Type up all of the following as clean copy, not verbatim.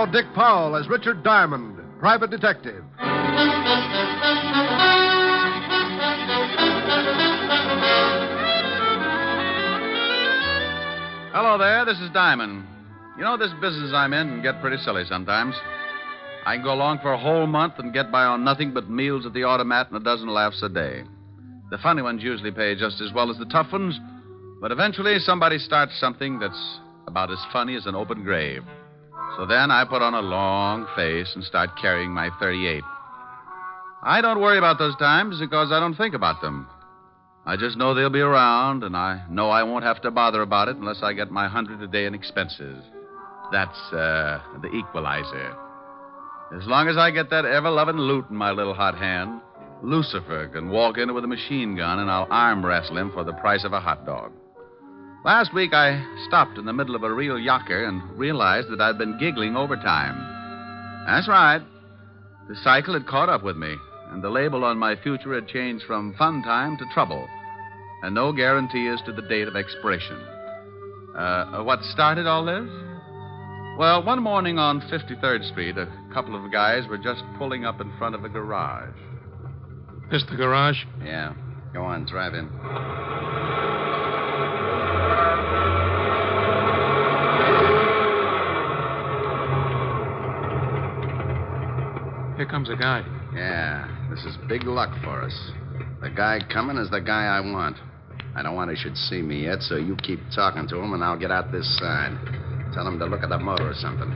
now Dick Powell as Richard Diamond, private detective. Hello there, this is Diamond. You know, this business I'm in can get pretty silly sometimes. I can go along for a whole month and get by on nothing but meals at the automat and a dozen laughs a day. The funny ones usually pay just as well as the tough ones, but eventually somebody starts something that's about as funny as an open grave. So then I put on a long face and start carrying my .38. I don't worry about those times because I don't think about them. I just know they'll be around, and I know I won't have to bother about it unless I get my 100 a day in expenses. That's the equalizer. As long as I get that ever-loving loot in my little hot hand, Lucifer can walk in with a machine gun, and I'll arm wrestle him for the price of a hot dog. Last week, I stopped in the middle of a real yocker and realized that I'd been giggling overtime. That's right. The cycle had caught up with me, and the label on my future had changed from fun time to trouble, and no guarantee as to the date of expiration. What started all this? Well, one morning on 53rd Street, a couple of guys were just pulling up in front of a garage. This the garage? Yeah. Go on, drive in. Here comes a guy. Yeah, this is big luck for us. The guy coming is the guy I want. I don't want he should see me yet, so you keep talking to him, and I'll get out this side. Tell him to look at the motor or something.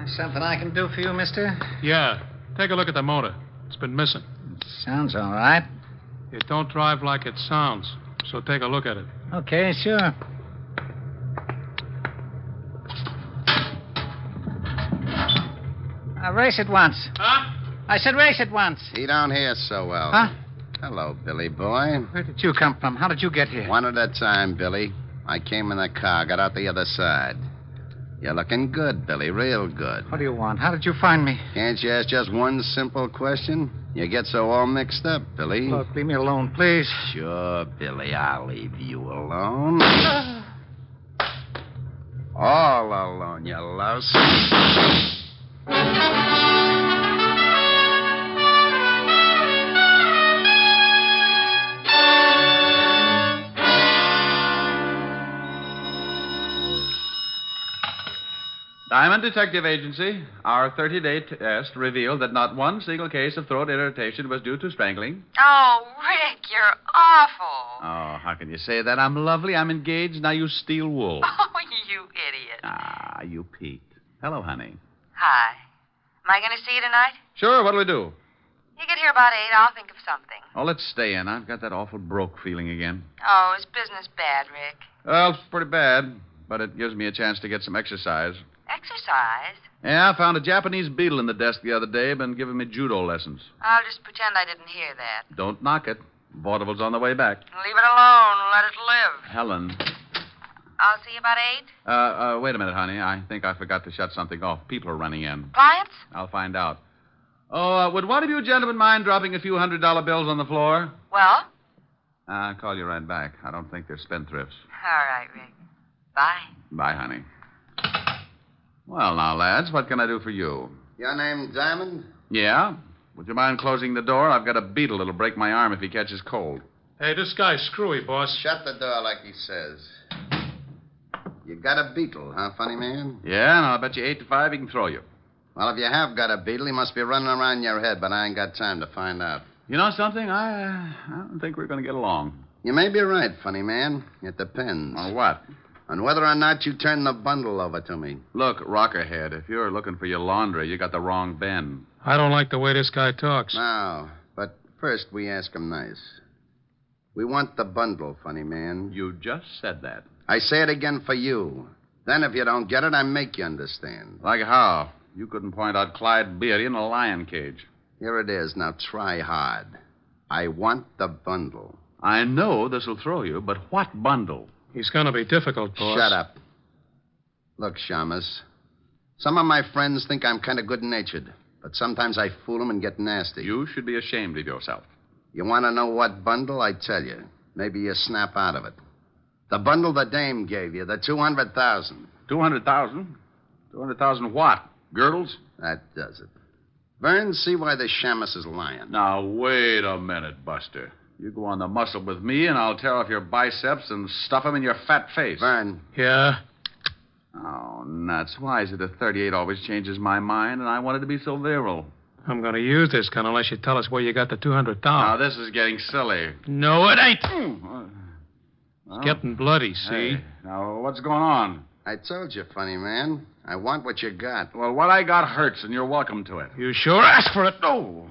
Something I can do for you, mister? Yeah. Take a look at the motor. It's been missing. Sounds all right. It don't drive like it sounds, so take a look at it. Okay, sure. Race it once. Huh? I said race it once. He don't hear so well. Huh? Hello, Billy boy. Where did you come from? How did you get here? One at a time, Billy. I came in the car, got out the other side. You're looking good, Billy, real good. What do you want? How did you find me? Can't you ask just one simple question? You get so all mixed up, Billy. Look, leave me alone, please. Sure, Billy, I'll leave you alone. All alone, you louse. Diamond Detective Agency, our 30-day test revealed that not one single case of throat irritation was due to strangling. Oh, Rick, you're awful. Oh, how can you say that? I'm lovely, I'm engaged, now you steal wool. Oh, you idiot. Ah, you peaked. Hello, honey. Hi. Am I going to see you tonight? Sure, what'll we do? You get here about 8, I'll think of something. Oh, let's stay in. I've got that awful broke feeling again. Oh, is business bad, Rick? Well, it's pretty bad, but it gives me a chance to get some exercise. Exercise? Yeah, I found a Japanese beetle in the desk the other day, been giving me judo lessons. I'll just pretend I didn't hear that. Don't knock it. Vaudeville's on the way back. Leave it alone. Let it live. Helen. I'll see you about 8. Wait a minute, honey. I think I forgot to shut something off. People are running in. Clients? I'll find out. Oh, would one of you gentlemen mind dropping a few $100 bills on the floor? Well? I'll call you right back. I don't think they're spendthrifts. All right, Rick. Bye. Bye, honey. Well, now, lads, what can I do for you? Your name Diamond? Yeah? Would you mind closing the door? I've got a beetle that'll break my arm if he catches cold. Hey, this guy's screwy, boss. Shut the door like he says. You got a beetle, huh, funny man? Yeah, and I'll bet you 8 to 5 he can throw you. Well, if you have got a beetle, he must be running around your head, but I ain't got time to find out. You know something? I don't think we're going to get along. You may be right, funny man. It depends. On what? On whether or not you turn the bundle over to me. Look, Rockerhead, if you're looking for your laundry, you got the wrong Ben. I don't like the way this guy talks. No, but first we ask him nice. We want the bundle, funny man. You just said that. I say it again for you. Then if you don't get it, I make you understand. Like how? You couldn't point out Clyde Beatty in a lion cage. Here it is. Now try hard. I want the bundle. I know this'll throw you, but what bundle? He's going to be difficult, boss. Shut up. Look, Shamus, some of my friends think I'm kind of good-natured, but sometimes I fool them and get nasty. You should be ashamed of yourself. You want to know what bundle? I tell you. Maybe you snap out of it. The bundle the dame gave you, the $200,000. $200,000? 200,000 what? Girdles? That does it. Vern, see why the shamus is lying. Now, wait a minute, Buster. You go on the muscle with me, and I'll tear off your biceps and stuff them in your fat face. Vern. Yeah? Oh, nuts. Why is it a 38 always changes my mind, and I wanted to be so virile? I'm going to use this gun unless you tell us where you got the 200,000. Now, this is getting silly. No, it ain't. Well, It's getting bloody, see? Hey, now, what's going on? I told you, funny man. I want what you got. Well, what I got hurts, and you're welcome to it. You sure asked for it. No.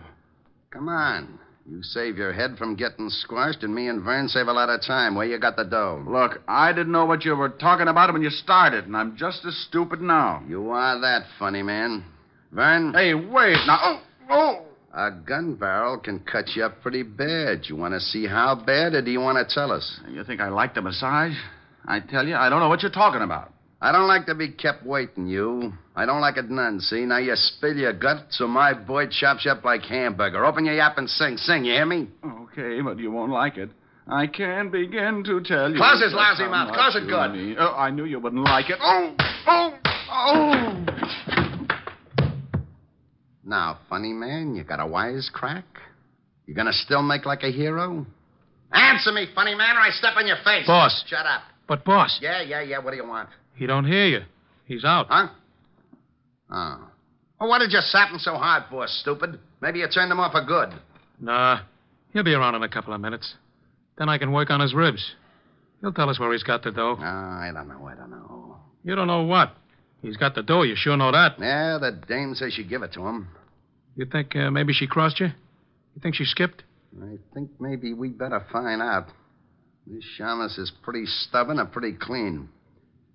Come on. You save your head from getting squashed, and me and Vern save a lot of time. Where you got the dough? Look, I didn't know what you were talking about when you started, and I'm just as stupid now. You are that, funny man. Vern? Hey, wait. Now, A gun barrel can cut you up pretty bad. You want to see how bad, or do you want to tell us? You think I like the massage? I tell you, I don't know what you're talking about. I don't like to be kept waiting, you. I don't like it none, see? Now you spill your gut, so my boy chops you up like hamburger. Open your yap and sing. Sing, you hear me? Okay, but you won't like it. I can't begin to tell you. Close his lousy mouth. Close it good. Oh, I knew you wouldn't like it. Now, funny man, you got a wisecrack? You gonna still make like a hero? Answer me, funny man, or I step on your face. Boss. Shut up. But, boss, Yeah. What do you want? he don't hear you. He's out. Huh? Oh. Well, what did you sap him so hard for, stupid? Maybe you turned him off for good. Nah, he'll be around in a couple of minutes. Then I can work on his ribs. He'll tell us where he's got the dough. I don't know. You don't know what? He's got the dough, you sure know that. Yeah, the dame says she give it to him. You think maybe she crossed you? You think she skipped? I think maybe we'd better find out. This shamus is pretty stubborn or pretty clean.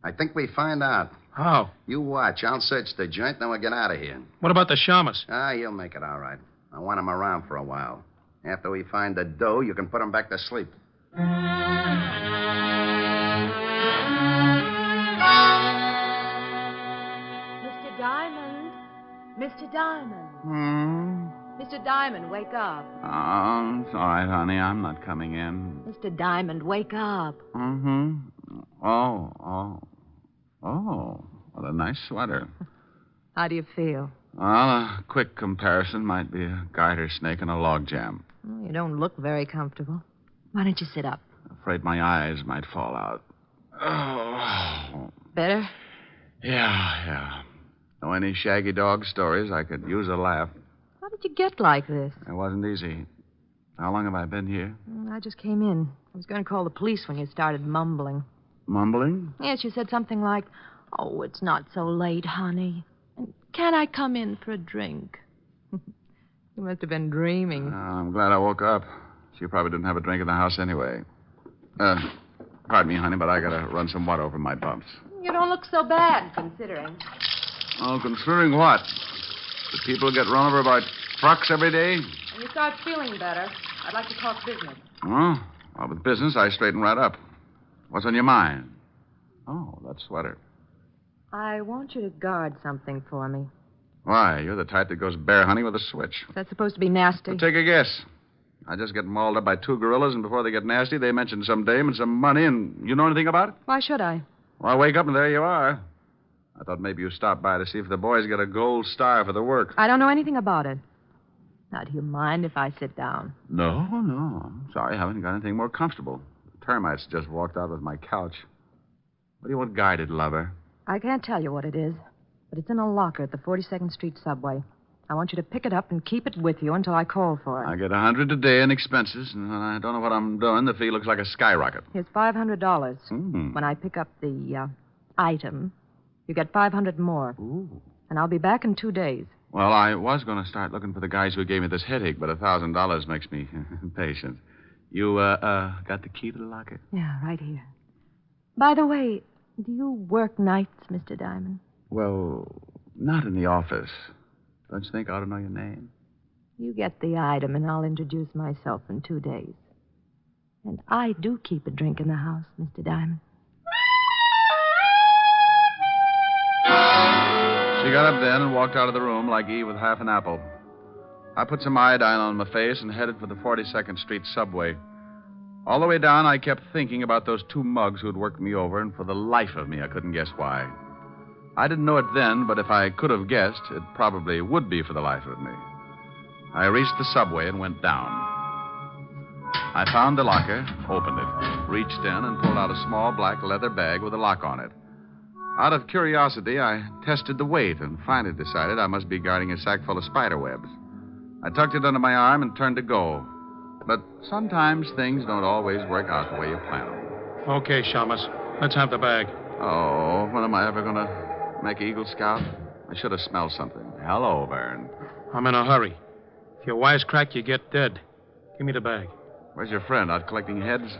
I think we find out. How? You watch. I'll search the joint, then we'll get out of here. What about the shamus? He'll make it all right. I want him around for a while. After we find the dough, you can put him back to sleep. Mr. Diamond. Mr. Diamond. Hmm? Mr. Diamond, wake up. Oh, it's all right, honey. I'm not coming in. Mr. Diamond, wake up. Mm-hmm. Oh. What a nice sweater. How do you feel? Well, a quick comparison might be a garter snake and a log jam. Well, you don't look very comfortable. Why don't you sit up? Afraid my eyes might fall out. Oh. Better? Yeah. Know any shaggy dog stories? I could use a laugh. How did you get like this? It wasn't easy. How long have I been here? I just came in. I was going to call the police when you started mumbling. Mumbling? Yes, you said something like, "Oh, it's not so late, honey. And can I come in for a drink?" You must have been dreaming. I'm glad I woke up. She probably didn't have a drink in the house anyway. Pardon me, honey, but I gotta run some water over my bumps. You don't look so bad, considering. Oh, considering what? Do people get run over by trucks every day? When you start feeling better, I'd like to talk business. Oh, well, with business, I straighten right up. What's on your mind? Oh, that sweater. I want you to guard something for me. Why? You're the type that goes bear hunting with a switch. Is that supposed to be nasty? Well, take a guess. I just get mauled up by two gorillas, and before they get nasty, they mention some dame and some money, and you know anything about it? Why should I? Well, I wake up, and there you are. I thought maybe you stopped by to see if the boys get a gold star for the work. I don't know anything about it. Now, do you mind if I sit down? No. I'm sorry, I haven't got anything more comfortable. Termites just walked out with my couch. What do you want guided, lover? I can't tell you what it is, but it's in a locker at the 42nd Street subway. I want you to pick it up and keep it with you until I call for it. I get $100 a day in expenses, and when I don't know what I'm doing, the fee looks like a skyrocket. Here's $500. Mm-hmm. When I pick up the item, you get $500 more. Ooh. And I'll be back in 2 days. Well, I was going to start looking for the guys who gave me this headache, but $1,000 makes me impatient. You, got the key to the locker? Yeah, right here. By the way, do you work nights, Mr. Diamond? Well, not in the office. Don't you think I ought to know your name? You get the item, and I'll introduce myself in 2 days. And I do keep a drink in the house, Mr. Diamond. She got up then and walked out of the room like Eve with half an apple. I put some iodine on my face and headed for the 42nd Street subway. All the way down, I kept thinking about those two mugs who'd worked me over, and for the life of me, I couldn't guess why. I didn't know it then, but if I could have guessed, it probably would be for the life of me. I reached the subway and went down. I found the locker, opened it, reached in, and pulled out a small black leather bag with a lock on it. Out of curiosity, I tested the weight and finally decided I must be guarding a sack full of spider webs. I tucked it under my arm and turned to go. But sometimes things don't always work out the way you plan them. Okay, Shamus. Let's have the bag. Oh, when am I ever going to make Eagle Scout? I should have smelled something. Hello, Vern. I'm in a hurry. If you wisecrack, you get dead. Give me the bag. Where's your friend? Out collecting heads?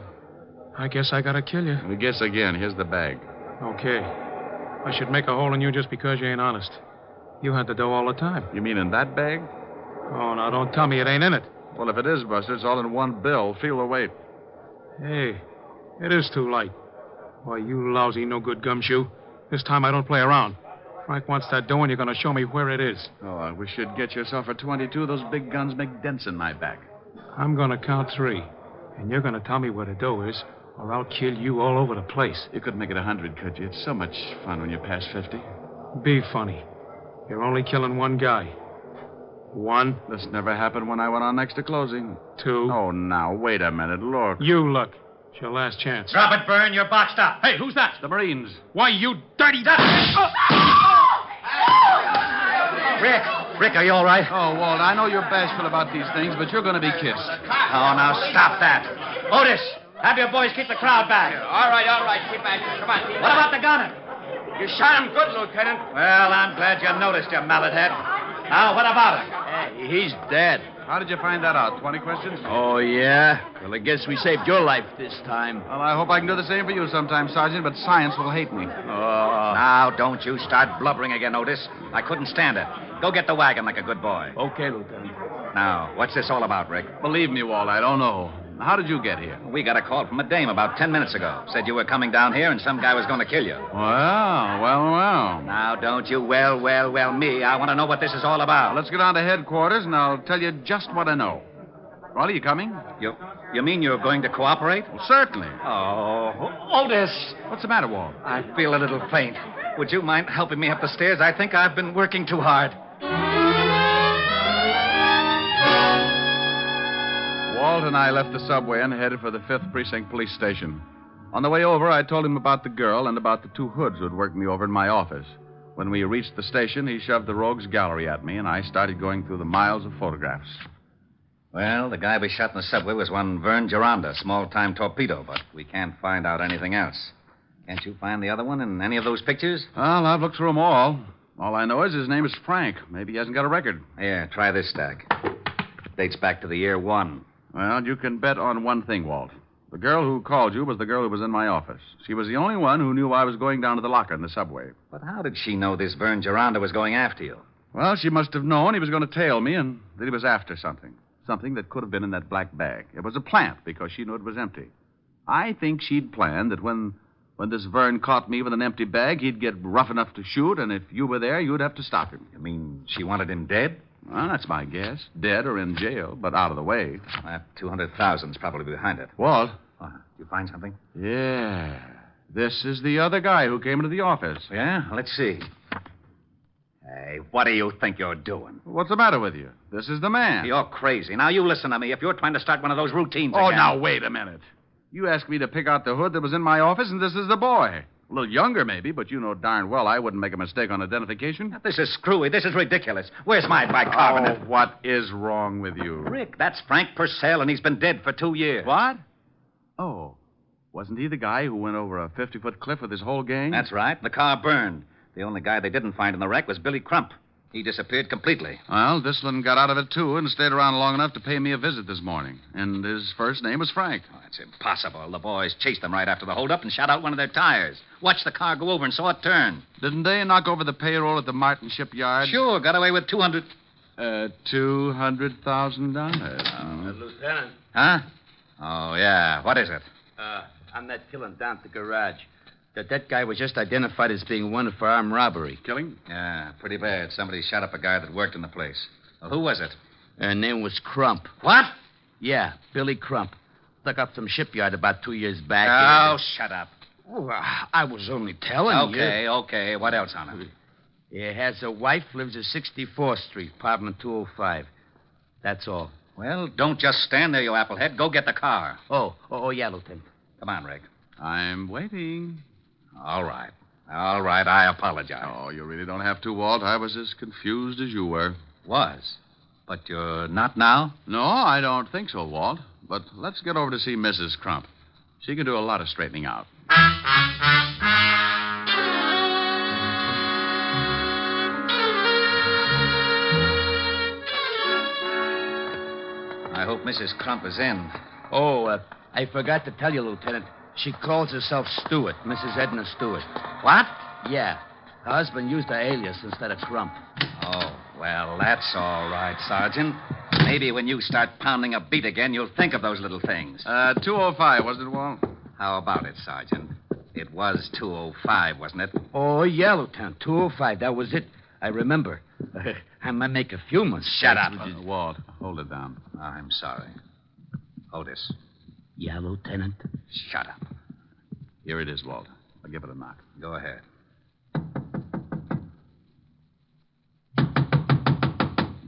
I guess I gotta kill you. I guess again. Here's the bag. Okay. I should make a hole in you just because you ain't honest. You had the dough all the time. You mean in that bag? Oh, now don't tell me it ain't in it. Well, if it is, Buster, it's all in one bill. Feel the weight. Hey, it is too light. Why, you lousy, no-good gumshoe. This time I don't play around. Frank wants that dough, and you're going to show me where it is. Oh, I wish you'd get yourself a 22. Those big guns make dents in my back. I'm going to count 3, and you're going to tell me where the dough is, or I'll kill you all over the place. You could make it 100, could you? It's so much fun when you pass 50. Be funny. You're only killing one guy. 1. This never happened when I went on next to closing. 2. Oh, now, wait a minute. Look. You look. It's your last chance. Drop it, Vern. You're boxed up. Hey, who's that? The Marines. Why, you dirty... Rick, are you all right? Oh, Walt, I know you're bashful about these things, but you're going to be kissed. Oh, now stop that. Otis, have your boys keep the crowd back. All right. Keep back. Come on. What about the gunner? You shot him good, Lieutenant. Well, I'm glad you noticed, you mallet head. Now, what about him? Hey, he's dead. How did you find that out? 20 questions? Oh, yeah? Well, I guess we saved your life this time. Well, I hope I can do the same for you sometime, Sergeant, but science will hate me. Oh. Now, don't you start blubbering again, Otis. I couldn't stand it. Go get the wagon like a good boy. Okay, Lieutenant. Now, what's this all about, Rick? Believe me, Walt, I don't know. How did you get here? We got a call from a dame about 10 minutes ago. Said you were coming down here and some guy was going to kill you. Well. Now, don't you well me. I want to know what this is all about. Let's get on to headquarters, and I'll tell you just what I know. Well, are you coming? You mean you're going to cooperate? Well, certainly. Oh, Otis. What's the matter, Walt? I feel a little faint. Would you mind helping me up the stairs? I think I've been working too hard. Walt and I left the subway and headed for the 5th Precinct Police Station. On the way over, I told him about the girl and about the 2 hoods who'd worked me over in my office. When we reached the station, he shoved the rogues gallery at me, and I started going through the miles of photographs. Well, the guy we shot in the subway was one Vern Geronda, small-time torpedo, but we can't find out anything else. Can't you find the other one in any of those pictures? Well, I've looked through them all. All I know is his name is Frank. Maybe he hasn't got a record. Here, try this stack. Dates back to the year 1. Well, you can bet on one thing, Walt. The girl who called you was the girl who was in my office. She was the only one who knew I was going down to the locker in the subway. But how did she know this Vern Geronda was going after you? Well, she must have known he was going to tail me and that he was after something. Something that could have been in that black bag. It was a plant because she knew it was empty. I think she'd planned that when this Vern caught me with an empty bag, he'd get rough enough to shoot, and if you were there, you'd have to stop him. You mean she wanted him dead? Well, that's my guess. Dead or in jail, but out of the way. That 200,000's probably behind it. Walt? Did you find something? Yeah. This is the other guy who came into the office. Yeah? Let's see. Hey, what do you think you're doing? What's the matter with you? This is the man. You're crazy. Now, you listen to me. If you're trying to start one of those routines Oh, again... now, wait a minute. You asked me to pick out the hood that was in my office, and this is the boy. A little younger, maybe, but you know darn well I wouldn't make a mistake on identification. This is screwy. This is ridiculous. Where's my bicarbonate? Oh, what is wrong with you? Rick, that's Frank Purcell, and he's been dead for 2 years. What? Oh, wasn't he the guy who went over a 50-foot cliff with his whole gang? That's right. The car burned. The only guy they didn't find in the wreck was Billy Crump. He disappeared completely. Well, Dislin got out of it, too, and stayed around long enough to pay me a visit this morning. And his first name was Frank. Oh, it's impossible. The boys chased them right after the holdup and shot out one of their tires. Watched the car go over and saw it turn. Didn't they knock over the payroll at the Martin shipyard? Sure, got away with 200... $200,000. Lieutenant. Huh? Oh, yeah. What is it? I'm that killing down at the garage. That guy was just identified as being wanted for armed robbery. Killing? Yeah, pretty bad. Somebody shot up a guy that worked in the place. Well, who was it? Her name was Crump. What? Yeah, Billy Crump. Stuck up some shipyard about 2 years back. Oh, shut up. Oh, I was only telling you. Okay. What else on it? He has a wife, lives at 64th Street, apartment 205. That's all. Well, don't just stand there, you applehead. Go get the car. Oh, yeah, Lieutenant. Come on, Rick. I'm waiting. All right. I apologize. Oh, you really don't have to, Walt. I was as confused as you were. Was. But you're not now? No, I don't think so, Walt. But let's get over to see Mrs. Crump. She can do a lot of straightening out. I hope Mrs. Crump is in. Oh, I forgot to tell you, Lieutenant. She calls herself Stewart, Mrs. Edna Stewart. What? Yeah. Her husband used her alias instead of Crump. Oh, well, that's all right, Sergeant. Maybe when you start pounding a beat again, you'll think of those little things. 205, wasn't it, Walt? How about it, Sergeant? It was 205, wasn't it? Oh, yeah, Lieutenant. 205. That was it. I remember. I might make a few mistakes. Shut up. Walt, hold it down. I'm sorry. Otis. Yeah, Lieutenant. Shut up. Here it is, Walt. I'll give it a knock. Go ahead.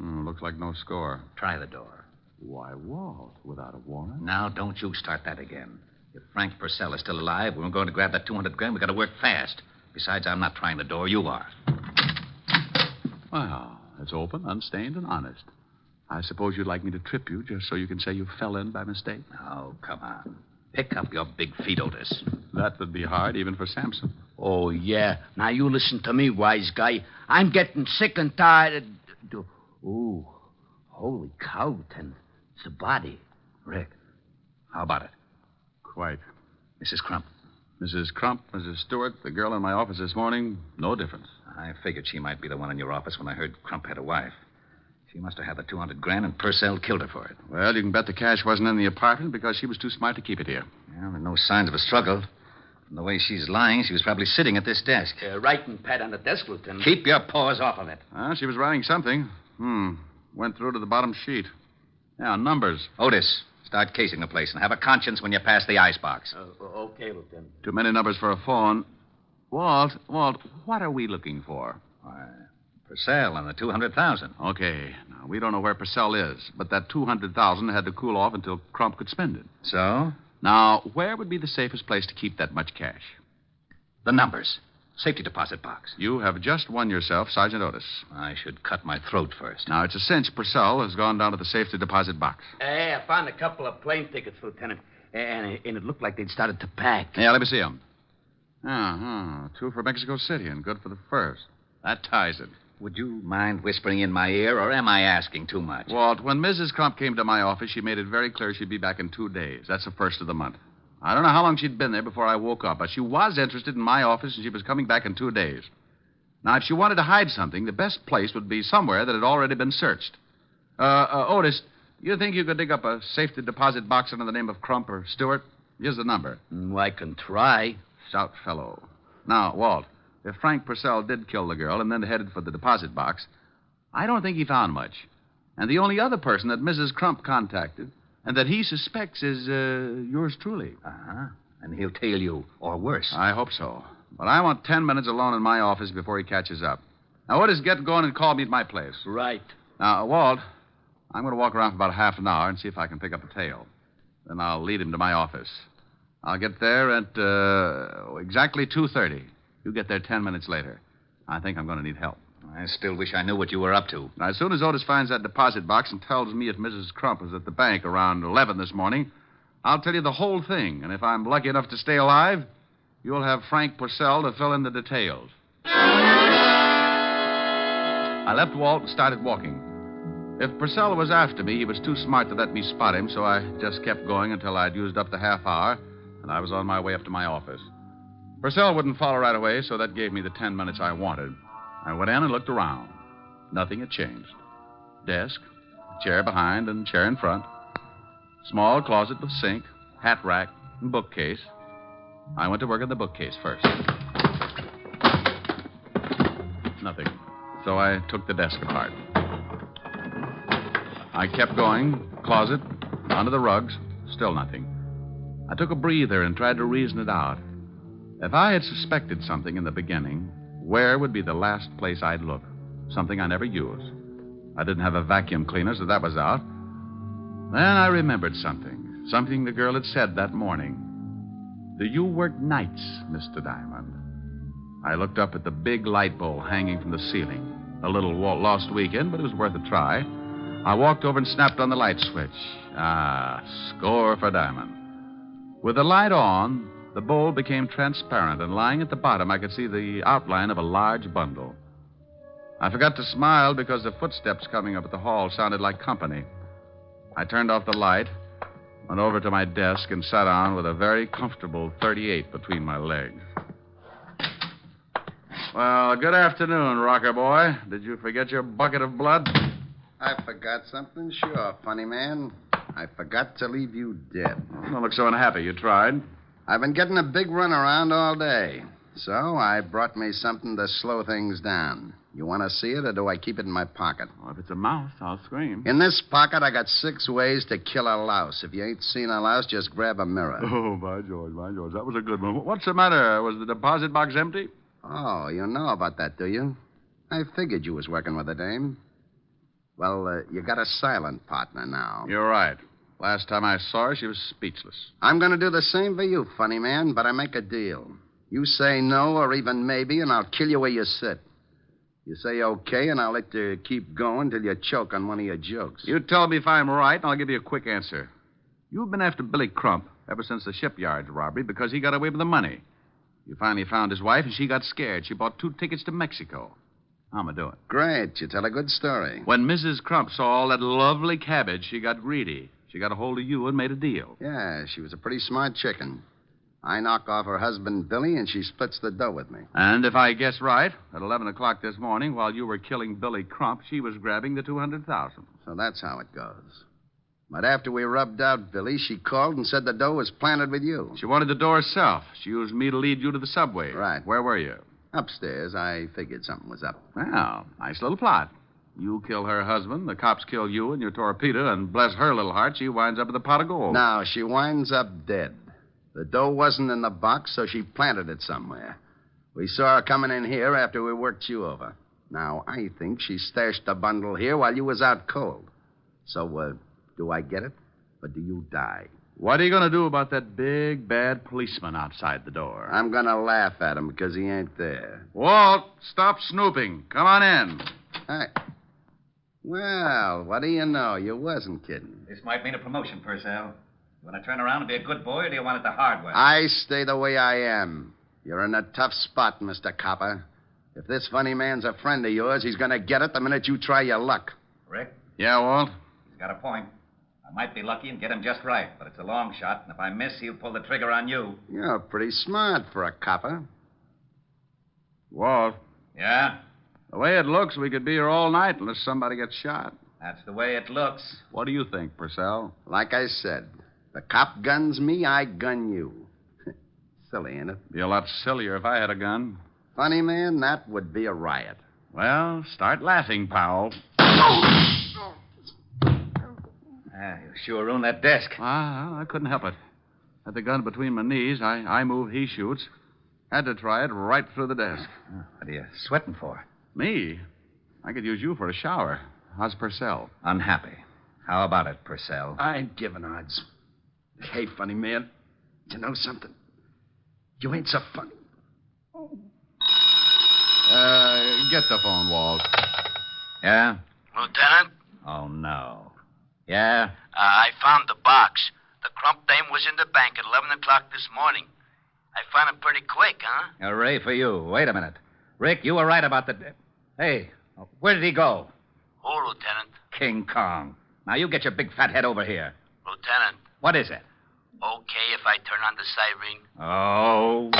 Looks like no score. Try the door. Why, Walt, without a warrant? Now, don't you start that again. If Frank Purcell is still alive, we're going to grab that 200 grand. We've got to work fast. Besides, I'm not trying the door. You are. Well, it's open, unstained, and honest. I suppose you'd like me to trip you just so you can say you fell in by mistake? Oh, come on. Pick up your big feet, Otis. That would be hard, even for Samson. Oh, yeah. Now, you listen to me, wise guy. I'm getting sick and tired of... Ooh, holy cow, Lieutenant. It's a body. Rick, how about it? Quite. Mrs. Crump. Mrs. Crump, Mrs. Stewart, the girl in my office this morning, no difference. I figured she might be the one in your office when I heard Crump had a wife. She must have had the 200 grand, and Purcell killed her for it. Well, you can bet the cash wasn't in the apartment because she was too smart to keep it here. Well, there are no signs of a struggle. From the way she's lying, she was probably sitting at this desk. Writing pad on the desk, Lieutenant. Keep your paws off of it. She was writing something. Went through to the bottom sheet. Yeah, numbers. Otis, start casing the place and have a conscience when you pass the icebox. Okay, Lieutenant. Too many numbers for a phone. Walt, what are we looking for? Purcell and the 200,000. Okay. Now, we don't know where Purcell is, but that 200,000 had to cool off until Crump could spend it. So? Now, where would be the safest place to keep that much cash? The numbers. Safety deposit box. You have just won yourself, Sergeant Otis. I should cut my throat first. Now, it's a cinch Purcell has gone down to the safety deposit box. Hey, I found a couple of plane tickets, Lieutenant. And it looked like they'd started to pack. Yeah, let me see them. Two for Mexico City and good for the first. That ties it. Would you mind whispering in my ear, or am I asking too much? Walt, when Mrs. Crump came to my office, she made it very clear she'd be back in 2 days. That's the first of the month. I don't know how long she'd been there before I woke up, but she was interested in my office, and she was coming back in 2 days. Now, if she wanted to hide something, the best place would be somewhere that had already been searched. Otis, you think you could dig up a safety deposit box under the name of Crump or Stewart? Here's the number. I can try. Stout fellow. Now, Walt, if Frank Purcell did kill the girl and then headed for the deposit box, I don't think he found much. And the only other person that Mrs. Crump contacted and that he suspects is yours truly. Uh-huh. And he'll tail you, or worse. I hope so. But I want 10 minutes alone in my office before he catches up. Now, Otis, get going and call me at my place. Right. Now, Walt, I'm going to walk around for about half an hour and see if I can pick up a tail. Then I'll lead him to my office. I'll get there at exactly 2:30. You get there 10 minutes later. I think I'm going to need help. I still wish I knew what you were up to. Now, as soon as Otis finds that deposit box and tells me if Mrs. Crump was at the bank around 11 this morning, I'll tell you the whole thing. And if I'm lucky enough to stay alive, you'll have Frank Purcell to fill in the details. I left Walt and started walking. If Purcell was after me, he was too smart to let me spot him, so I just kept going until I'd used up the half hour, and I was on my way up to my office. Purcell wouldn't follow right away, so that gave me the 10 minutes I wanted. I went in and looked around. Nothing had changed. Desk, chair behind and chair in front. Small closet with sink, hat rack, and bookcase. I went to work on the bookcase first. Nothing. So I took the desk apart. I kept going. Closet, under the rugs, still nothing. I took a breather and tried to reason it out. If I had suspected something in the beginning, where would be the last place I'd look? Something I never used. I didn't have a vacuum cleaner, so that was out. Then I remembered something. Something the girl had said that morning. Do you work nights, Mr. Diamond? I looked up at the big light bowl hanging from the ceiling. A little lost weekend, but it was worth a try. I walked over and snapped on the light switch. Score for Diamond. With the light on, the bowl became transparent, and lying at the bottom, I could see the outline of a large bundle. I forgot to smile because the footsteps coming up at the hall sounded like company. I turned off the light, went over to my desk, and sat down with a very comfortable 38 between my legs. Well, good afternoon, rocker boy. Did you forget your bucket of blood? I forgot something? Sure, funny man. I forgot to leave you dead. Don't look so unhappy. You tried. I've been getting a big run around all day, so I brought me something to slow things down. You want to see it, or do I keep it in my pocket? Well, if it's a mouse, I'll scream. In this pocket, I got 6 ways to kill a louse. If you ain't seen a louse, just grab a mirror. Oh, by George. That was a good one. What's the matter? Was the deposit box empty? Oh, you know about that, do you? I figured you was working with a dame. Well, you got a silent partner now. You're right. Last time I saw her, she was speechless. I'm going to do the same for you, funny man, but I make a deal. You say no or even maybe, and I'll kill you where you sit. You say okay, and I'll let you keep going till you choke on one of your jokes. You tell me if I'm right, and I'll give you a quick answer. You've been after Billy Crump ever since the shipyard robbery because he got away with the money. You finally found his wife, and she got scared. She bought 2 tickets to Mexico. How am I doing? Great. You tell a good story. When Mrs. Crump saw all that lovely cabbage, she got greedy. She got a hold of you and made a deal. Yeah, she was a pretty smart chicken. I knock off her husband, Billy, and she splits the dough with me. And if I guess right, at 11 o'clock this morning, while you were killing Billy Crump, she was grabbing the $200,000. So that's how it goes. But after we rubbed out Billy, she called and said the dough was planted with you. She wanted the dough herself. She used me to lead you to the subway. Right. Where were you? Upstairs. I figured something was up. Well, nice little plot. You kill her husband, the cops kill you and your torpedo, and bless her little heart, she winds up with a pot of gold. No, she winds up dead. The dough wasn't in the box, so she planted it somewhere. We saw her coming in here after we worked you over. Now, I think she stashed the bundle here while you was out cold. So, do I get it, or do you die? What are you going to do about that big, bad policeman outside the door? I'm going to laugh at him because he ain't there. Walt, stop snooping. Come on in. Hi. Well, what do you know? You wasn't kidding. This might mean a promotion, Purcell. You want to turn around and be a good boy, or do you want it the hard way? I stay the way I am. You're in a tough spot, Mr. Copper. If this funny man's a friend of yours, he's going to get it the minute you try your luck. Rick? Yeah, Walt? He's got a point. I might be lucky and get him just right, but it's a long shot, and if I miss, he'll pull the trigger on you. You're pretty smart for a copper. Walt? Yeah? The way it looks, we could be here all night unless somebody gets shot. That's the way it looks. What do you think, Purcell? Like I said, the cop guns me, I gun you. Silly, ain't it? Be a lot sillier if I had a gun. Funny, man, that would be a riot. Well, start laughing, Powell. You sure ruined that desk. I couldn't help it. Had the gun between my knees. I move, he shoots. Had to try it right through the desk. What are you sweating for? Me? I could use you for a shower. How's Purcell? Unhappy. How about it, Purcell? I ain't giving odds. Hey, funny man, you know something? You ain't so funny. Get the phone, Walt. Yeah? Lieutenant? Oh, no. Yeah? I found the box. The Crump dame was in the bank at 11 o'clock this morning. I found it pretty quick, huh? Hooray for you. Wait a minute. Rick, you were right about the... Hey, where did he go? Who, Lieutenant? King Kong. Now, you get your big fat head over here. Lieutenant. What is it? Okay if I turn on the siren? Oh.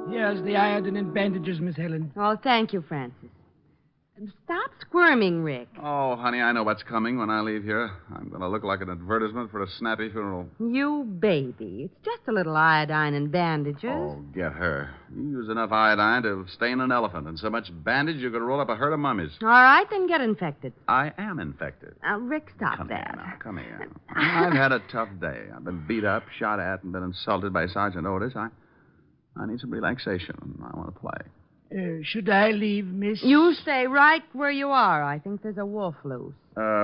Here's the iodine and bandages, Miss Helen. Oh, thank you, Francis. Stop squirming, Rick. Oh, honey, I know what's coming when I leave here. I'm going to look like an advertisement for a snappy funeral. You baby. It's just a little iodine and bandages. Oh, get her. You use enough iodine to stain an elephant, and so much bandage you could roll up a herd of mummies. All right, then get infected. I am infected. Rick, stop Come that. here now. Come here. I've had a tough day. I've been beat up, shot at, and been insulted by Sergeant Otis. I need some relaxation. I want to play. Should I leave, miss? You stay right where you are. I think there's a wolf loose.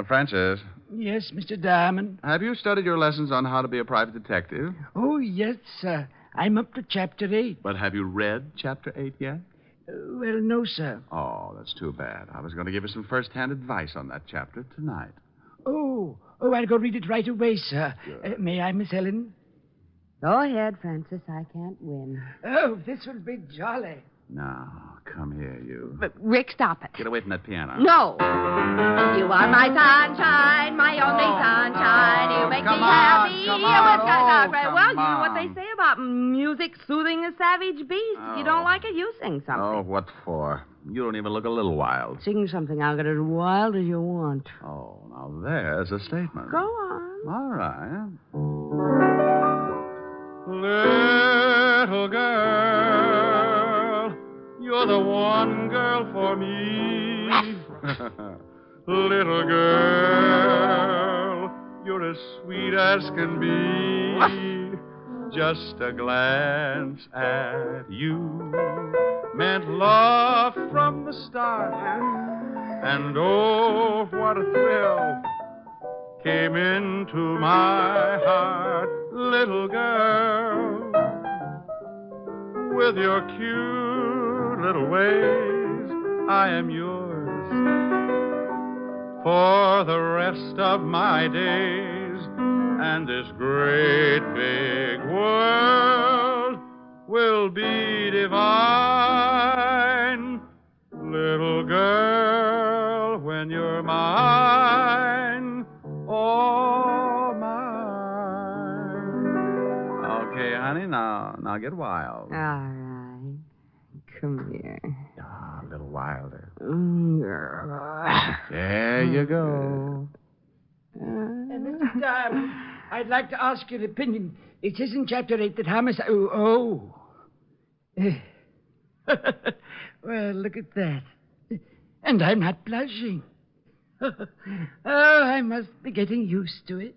Francis, Yes, Mr. Diamond. have you studied your lessons on how to be a private detective? Oh, yes, sir. I'm up to Chapter 8. But have you read Chapter 8 yet? Well, no, sir. Oh, that's too bad. I was going to give you some first-hand advice on that chapter tonight. Oh, I'll go read it right away, sir. May I, Miss Helen? Go ahead, Francis. I can't win. Oh, this will be jolly. Now, come here, you. But, Rick, stop it. Get away from that piano. No. You are my sunshine, my only sunshine. You make me happy. Come on. Well, you know what they say about music soothing a savage beast. If you don't like it, you sing something. Oh, what for? You don't even look a little wild. Sing something. I'll get as wild as you want. Oh, now there's a statement. Go on. All right. Little girl, you're the one girl for me. Little girl, you're as sweet as can be. Just a glance at you meant love from the start. And oh, what a thrill came into my heart. Little girl, with your cute little ways, I am yours for the rest of my days. And this great big world will be divine. Little girl, when you're mine, oh, mine. Okay, honey, now get wild. All right. Come here. A little wilder. Yeah. There you go. Mr. Diamond, I'd like to ask your opinion. It says in Chapter 8 that homicide... Oh. Well, look at that. And I'm not blushing. Oh, I must be getting used to it.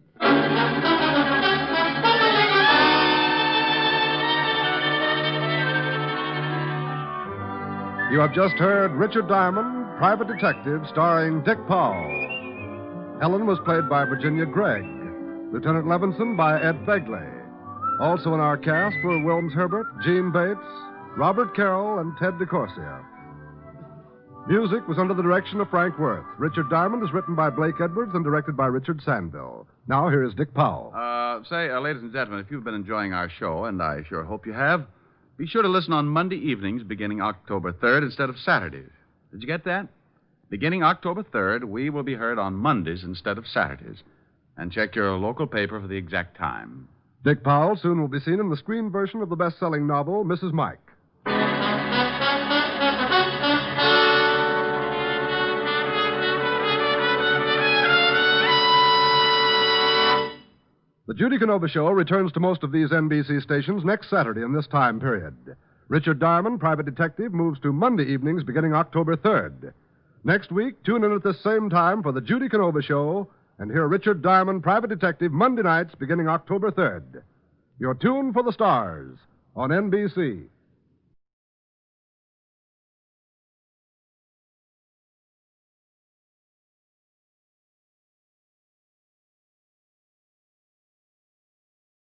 You have just heard Richard Diamond, Private Detective, starring Dick Powell. Helen was played by Virginia Gregg. Lieutenant Levinson by Ed Begley. Also in our cast were Wilms Herbert, Gene Bates, Robert Carroll, and Ted DeCorsia. Music was under the direction of Frank Worth. Richard Diamond is written by Blake Edwards and directed by Richard Sandville. Now here is Dick Powell. Ladies and gentlemen, if you've been enjoying our show, and I sure hope you have, be sure to listen on Monday evenings beginning October 3rd instead of Saturdays. Did you get that? Beginning October 3rd, we will be heard on Mondays instead of Saturdays. And check your local paper for the exact time. Dick Powell soon will be seen in the screen version of the best-selling novel, Mrs. Mike. The Judy Canova Show returns to most of these NBC stations next Saturday in this time period. Richard Diamond, Private Detective, moves to Monday evenings beginning October 3rd. Next week, tune in at this same time for the Judy Canova Show and hear Richard Diamond, Private Detective, Monday nights beginning October 3rd. Your tune for the stars on NBC.